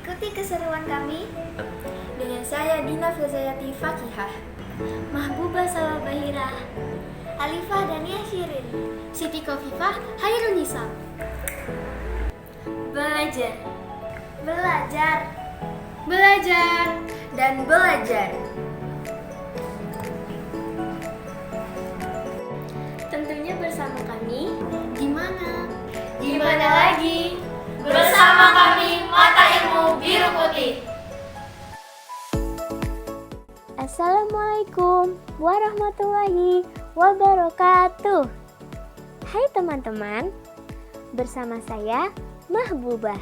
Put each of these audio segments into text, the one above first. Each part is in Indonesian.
Ikuti keseruan kami dengan saya Dina Filzayati Fakihah, Mahbubah Salabahira, Alifah Dania Syirin, Siti Kofifah Hairul Hisam. Belajar, belajar, belajar, dan belajar. Tentunya bersama kami, gimana? Gimana lagi? Bersama kami, Mata Ilmu Biru Putih. Assalamualaikum warahmatullahi wabarakatuh. Hai teman-teman, bersama saya Mahbubah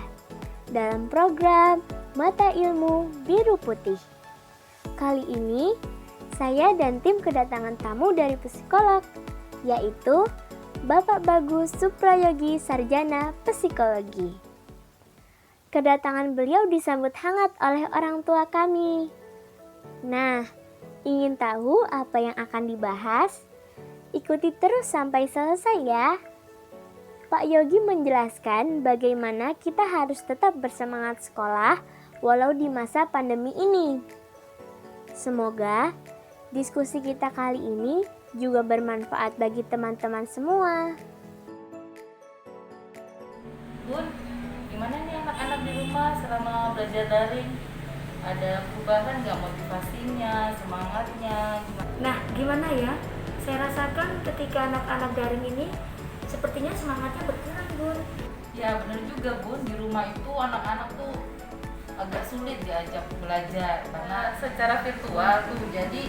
dalam program Mata Ilmu Biru Putih. Kali ini saya dan tim kedatangan tamu dari psikolog, yaitu Bapak Bagus Suprayogi Sarjana Psikologi. Kedatangan beliau disambut hangat oleh orang tua kami. Nah, ingin tahu apa yang akan dibahas? Ikuti terus sampai selesai ya. Pak Yogi menjelaskan bagaimana kita harus tetap bersemangat sekolah walau di masa pandemi ini. Semoga diskusi kita kali ini juga bermanfaat bagi teman-teman semua. Bun, gimana nih anak-anak di rumah selama belajar daring? Ada perubahan nggak motivasinya, semangatnya? Nah, gimana ya? Saya rasakan ketika anak-anak daring ini sepertinya semangatnya berkurang, Bun. Ya benar juga Bun, di rumah itu anak-anak tuh agak sulit diajak belajar karena secara virtual tuh, jadi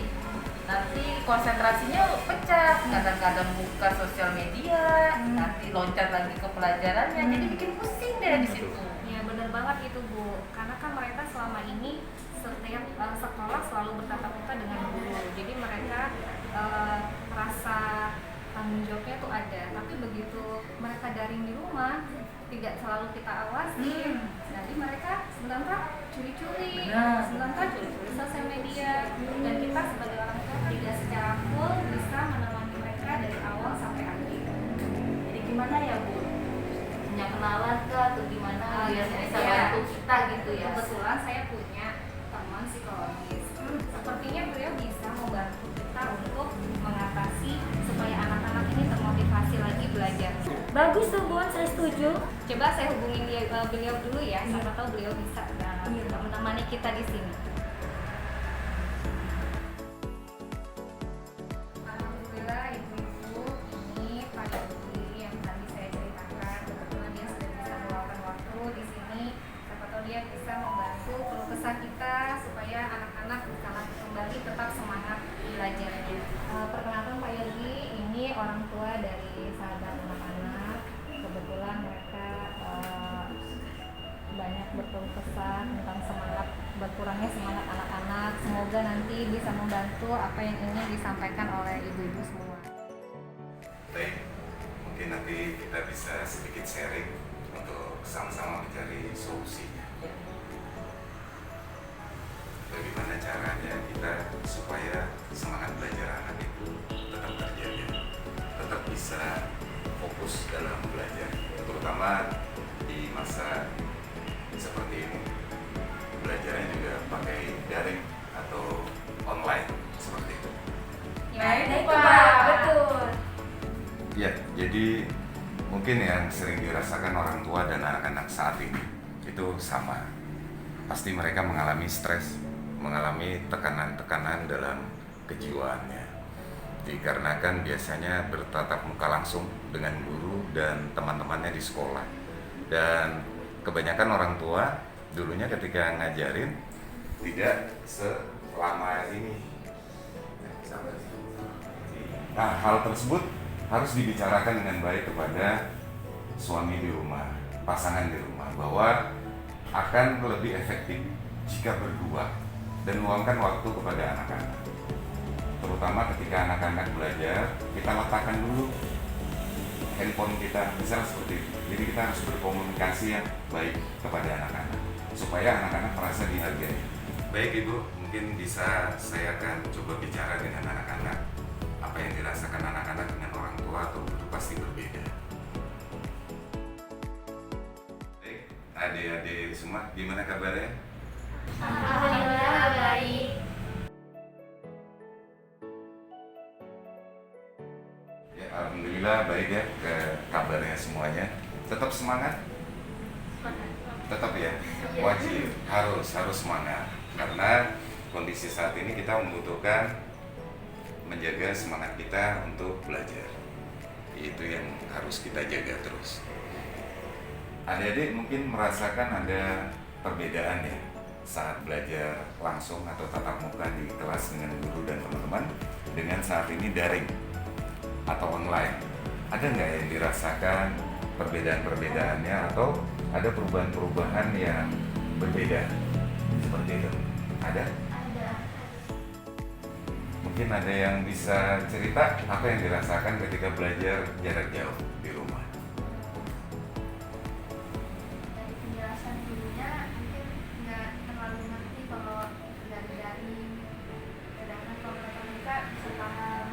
nanti konsentrasinya pecah, kadang-kadang buka sosial media, nanti loncat lagi ke pelajarannya, jadi bikin pusing deh di situ. Ya benar banget itu Bu, karena kan mereka selama ini setiap sekolah selalu bertatap muka dengan guru, jadi mereka rasa tanggung jawabnya tuh ada, tapi begitu mereka daring di rumah tidak selalu kita awasi, jadi mereka sebentar curi-curi, sebentar curi-curi sosial media, dan kita sebagai orang tua tidak secara full bisa menemani mereka dari awal sampai akhir. Jadi gimana ya Bu? Punya kenalan kah atau gimana biar bisa ya. bantu kita gitu ya? Kebetulan saya punya teman psikologis. Sepertinya beliau bisa membantu kita untuk mengatasi supaya anak-anak ini termotivasi lagi belajar. Bagus tuh, Bun, saya setuju. Coba saya hubungin beliau dulu ya, siapa tahu beliau bisa menemani kita di sini. Alhamdulillah ibu-ibu, ini Pak Yogi yang tadi saya ceritakan, kebetulan dia sudah bisa meluangkan waktu di sini. Siapa tahu dia bisa membantu keluh kesah kita supaya anak-anak bisa kembali tetap semangat belajarnya. Perkenalkan Pak Yogi, ini orang tua dari sahabat anak-anak. Kebetulan mereka banyak berkeluh kesah tentang berkurangnya semangat anak-anak. Semoga nanti bisa membantu apa yang ingin disampaikan oleh ibu-ibu semua. Baik, mungkin nanti kita bisa sedikit sharing untuk sama-sama mencari solusinya. Bagaimana caranya kita supaya semangat belajar anak itu tetap terjaga, tetap bisa fokus dalam belajar, terutama di masa seperti ini. Belajarnya juga pakai daring atau online seperti itu. Nah, itu Pak, betul. Ya, jadi mungkin yang sering dirasakan orang tua dan anak-anak saat ini itu sama. Pasti mereka mengalami stres, mengalami tekanan-tekanan dalam kejiwaannya. Dikarenakan biasanya bertatap muka langsung dengan guru dan teman-temannya di sekolah. Dan kebanyakan orang tua dulunya ketika ngajarin tidak selama ini. Nah, hal tersebut harus dibicarakan dengan baik kepada suami di rumah, pasangan di rumah, bahwa akan lebih efektif jika berdua dan meluangkan waktu kepada anak-anak. Terutama ketika anak-anak belajar, kita letakkan dulu handphone kita, misalnya seperti itu. Jadi kita harus berkomunikasi yang baik kepada anak-anak supaya anak-anak merasa dihargai. Baik Ibu, mungkin bisa saya akan coba bicara dengan anak-anak. Apa yang dirasakan anak-anak dengan orang tua atau guru pasti berbeda. Baik, adik-adik semua, gimana kabarnya? Alhamdulillah baik. Ya, alhamdulillah baik ya kabarnya semuanya. Tetap semangat? Tetap ya, wajib, harus semangat. Karena kondisi saat ini kita membutuhkan menjaga semangat kita untuk belajar. Itu yang harus kita jaga terus. Adik-adik mungkin merasakan ada perbedaan ya saat belajar langsung atau tatap muka di kelas dengan guru dan teman-teman dengan saat ini daring atau online. Ada nggak yang dirasakan perbedaan-perbedaannya atau ada perubahan-perubahan yang berbeda seperti itu? Ada? Mungkin ada yang bisa cerita apa yang dirasakan ketika belajar jarak jauh di rumah? Penjelasan gurunya mungkin nggak terlalu ngerti kalau dari daring, sedangkan kalau tatap muka bisa paham.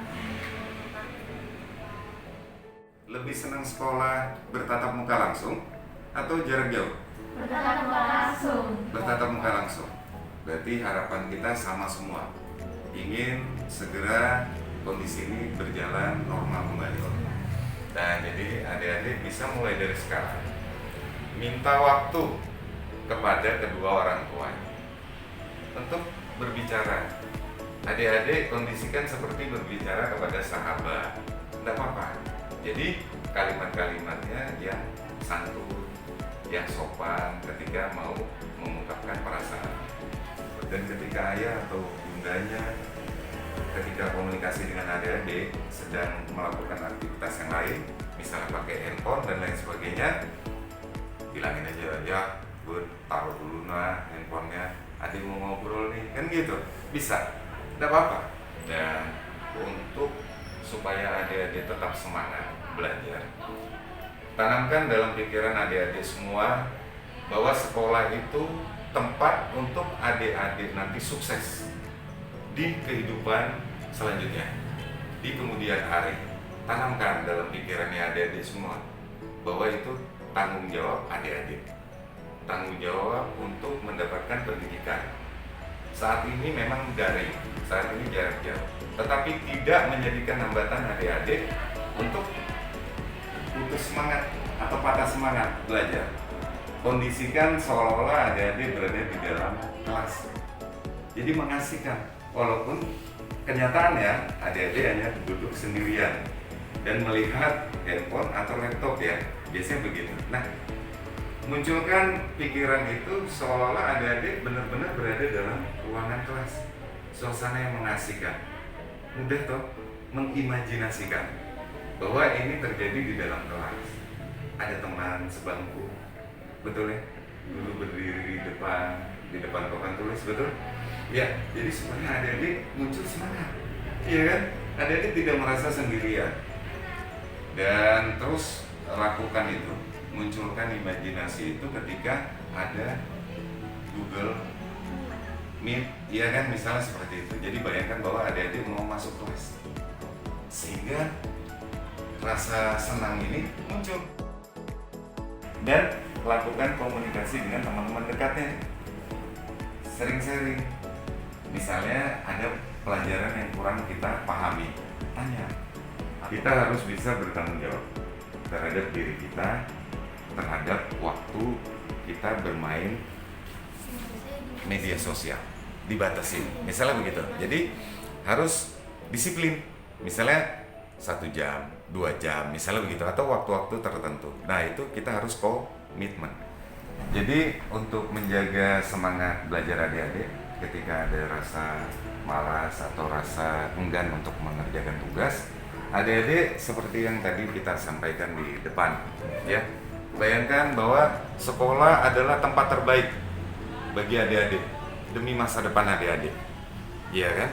Lebih senang sekolah bertatap muka langsung atau jarak jauh? Bertatap muka langsung. Bertatap muka langsung. Berarti harapan kita sama semua. Ingin segera kondisi ini berjalan normal kembali. Nah, jadi adik-adik bisa mulai dari sekarang minta waktu kepada kedua orang tua untuk berbicara. Adik-adik kondisikan seperti berbicara kepada sahabat. Tidak apa-apa. Jadi kalimat-kalimatnya yang santun, yang sopan ketika mau mengungkapkan perasaan. Dan ketika ayah atau bundanya ketika komunikasi dengan adik-adik sedang melakukan aktivitas yang lain, misalnya pakai handphone dan lain sebagainya, bilangin aja, ya bun, taruh dulu nah handphonenya, adik mau ngobrol nih, kan gitu, bisa, tidak apa-apa. Dan untuk supaya adik-adik tetap semangat belajar, tanamkan dalam pikiran adik-adik semua bahwa sekolah itu tempat untuk adik-adik nanti sukses di kehidupan selanjutnya, di kemudian hari. Tanamkan dalam pikirannya adik-adik semua bahwa itu tanggung jawab adik-adik, tanggung jawab untuk mendapatkan pendidikan. Saat ini memang daring, saat ini jarak jauh, tetapi tidak menjadikan hambatan adik-adik untuk putus semangat atau patah semangat belajar. Kondisikan seolah-olah adik-adik berada di dalam kelas. Jadi mengasihkan, walaupun kenyataannya adik-adik hanya duduk sendirian dan melihat handphone atau laptop ya, biasanya begitu. Nah, munculkan pikiran itu seolah-olah adik-adik benar-benar berada dalam ruangan kelas. Suasana yang mengasihkan. Mudah toh mengimajinasikan bahwa ini terjadi di dalam kelas. Ada teman sebangku, betul ya? Guru berdiri di depan papan tulis, betul? Ya, jadi supaya adik-adik muncul semangat, iya kan? Adik-adik tidak merasa sendirian. Dan terus lakukan itu, munculkan imajinasi itu ketika ada Google Meet, iya kan? Misalnya seperti itu. Jadi bayangkan bahwa adik-adik mau masuk kelas, sehingga rasa senang ini muncul. Dan lakukan komunikasi dengan teman-teman dekatnya, sering sharing. Misalnya ada pelajaran yang kurang kita pahami, tanya. Kita harus bisa bertanggung jawab terhadap diri kita, terhadap waktu kita bermain media sosial, dibatasi. Misalnya begitu. Jadi harus disiplin. Misalnya 1 jam, 2 jam, misalnya begitu, atau waktu-waktu tertentu. Nah, itu kita harus komitmen. Jadi untuk menjaga semangat belajar adik-adik ketika ada rasa malas atau rasa enggan untuk mengerjakan tugas, adik-adik seperti yang tadi kita sampaikan di depan, ya. Bayangkan bahwa sekolah adalah tempat terbaik bagi adik-adik demi masa depan adik-adik. Iya kan?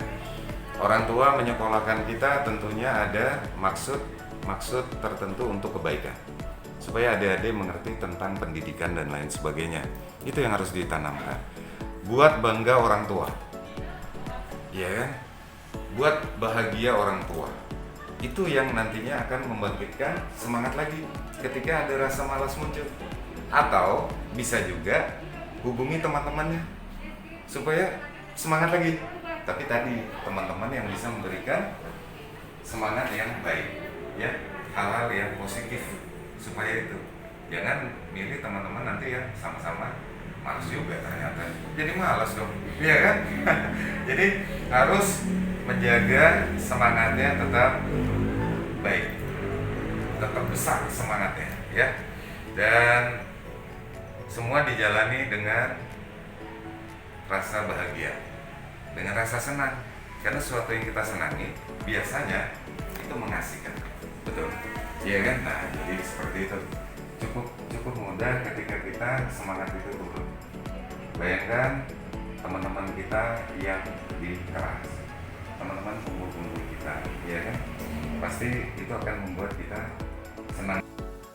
Orang tua menyekolahkan kita tentunya ada maksud tertentu untuk kebaikan, supaya adik-adik mengerti tentang pendidikan dan lain sebagainya. Itu yang harus ditanamkan. Buat bangga orang tua, ya kan? Buat bahagia orang tua. Itu yang nantinya akan membangkitkan semangat lagi ketika ada rasa malas muncul. Atau bisa juga hubungi teman-temannya supaya semangat lagi. Tapi tadi teman-teman yang bisa memberikan semangat yang baik, ya, hal-hal yang positif, supaya itu jangan milih teman-teman nanti yang sama-sama malas juga ternyata, jadi malas dong, iya kan? Jadi harus menjaga semangatnya tetap baik, tetap besar semangatnya, ya, dan semua dijalani dengan rasa bahagia, dengan rasa senang, karena sesuatu yang kita senangi biasanya itu mengasihkan, betul, iya kan? Nah, jadi seperti itu, cukup mudah ketika kita semangat itu turun. Bayangkan teman-teman kita yang di kelas, teman-teman kumpul-kumpul kita, iya kan? Pasti itu akan membuat kita senang.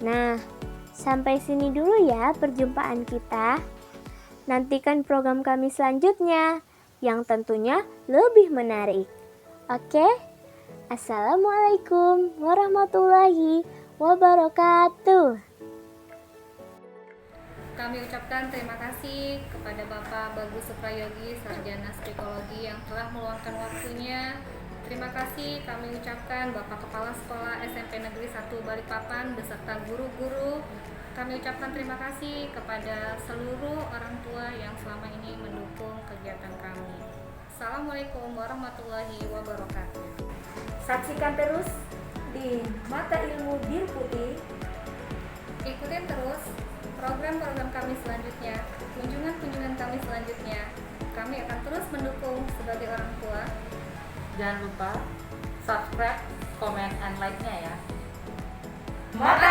Nah, sampai sini dulu ya perjumpaan kita. Nantikan program kami selanjutnya yang tentunya lebih menarik. Oke? Assalamualaikum warahmatullahi wabarakatuh. Kami ucapkan terima kasih kepada Bapak Bagus Suprayogi, Sarjana Psikologi yang telah meluangkan waktunya. Terima kasih kami ucapkan Bapak Kepala Sekolah SMP Negeri 1 Balikpapan beserta guru-guru. Kami ucapkan terima kasih kepada seluruh orang tua yang selama ini mendukung kegiatan kami. Assalamualaikum warahmatullahi wabarakatuh. Saksikan terus di Mata Ilmu Biru Putih. Ikutin terus program-program kami selanjutnya, kunjungan-kunjungan kami selanjutnya. Kami akan terus mendukung sebagai orang tua. Jangan lupa subscribe, comment, and like-nya ya. Mata